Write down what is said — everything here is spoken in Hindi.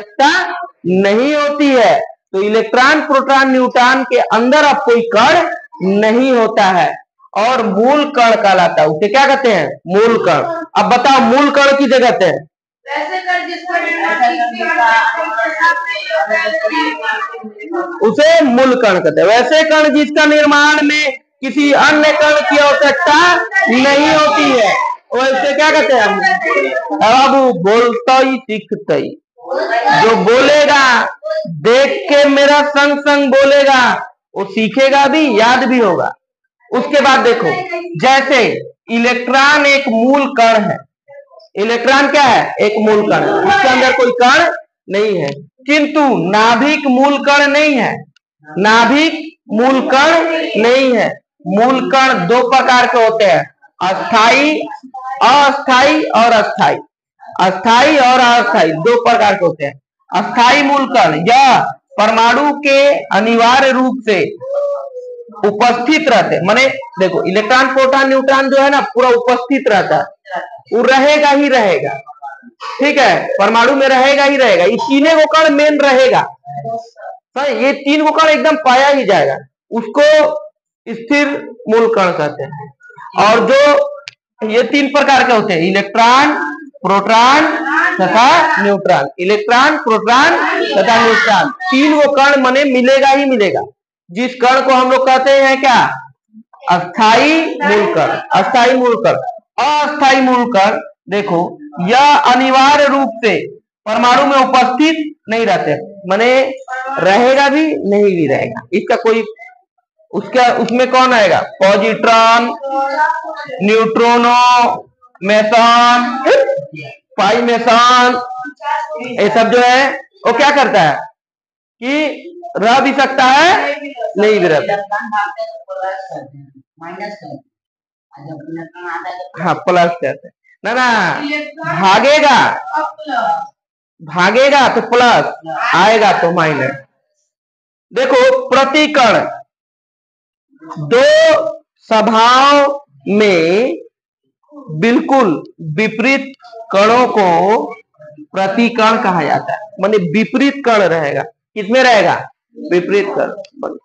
आवश्यकता नहीं होती है। तो इलेक्ट्रॉन प्रोटॉन न्यूट्रॉन के अंदर अब कोई कण नहीं होता है और मूल कण कहलाता है। उसे क्या कहते हैं? मूल कण। अब बताओ मूल कण किसे कहते हैं? उसे मूल कण कहते हैं। वैसे कण जिसका निर्माण में किसी अन्य कण की आवश्यकता नहीं होती है, वैसे क्या कहते हैं? बाबू बोलता ही सीखता ही, जो बोलेगा देख के मेरा संग संग बोलेगा, वो सीखेगा भी, याद भी होगा। उसके बाद देखो, जैसे इलेक्ट्रॉन एक मूल कण है। इलेक्ट्रॉन क्या है? एक मूल कण है, उसके अंदर कोई कण नहीं है। किंतु नाभिक मूल कण नहीं है। नाभिक मूल कण नहीं है। मूल कण दो प्रकार के होते हैं, अस्थाई, अस्थाई और अस्थाई। अस्थाई और अस्थाई दो प्रकार के होते हैं। अस्थाई मूल कण यह परमाणु के अनिवार्य रूप से उपस्थित रहते, माने देखो इलेक्ट्रॉन प्रोटॉन न्यूट्रॉन जो है ना पूरा उपस्थित रहता है, वो रहेगा ही रहेगा। ठीक है, परमाणु में रहेगा ही रहेगा। ये तीनों को कण मेन रहेगा, ये तीन को कण एकदम पाया ही जाएगा, उसको स्थिर मूल कण कहते हैं। और जो ये तीन प्रकार के होते हैं, इलेक्ट्रॉन प्रोटॉन तथा न्यूट्रॉन। इलेक्ट्रॉन प्रोटॉन तथा न्यूट्रॉन तीन वो कण मने मिलेगा ही मिलेगा, जिस कण को हम लोग कहते हैं क्या? अस्थाई मूल कण। अस्थाई मूल कण। अस्थाई मूल कण देखो, यह अनिवार्य रूप से परमाणु में उपस्थित नहीं रहते, माने रहेगा भी नहीं भी रहेगा। इसका कोई उसका उसमें कौन आएगा? पॉजिट्रॉन, न्यूट्रोनो, मेसन, पाई मेसन, ये सब जो है वो क्या करता है कि रह भी सकता है, नहीं भी रहता। हाँ प्लस कहते हैं ना, ना भागेगा, भागेगा तो प्लस आएगा तो माइनस। देखो प्रतिकण दो स्वभाव में बिल्कुल विपरीत कणों को प्रतिकण कहा जाता है। माने विपरीत कण रहेगा, किसमें रहेगा? विपरीत कण।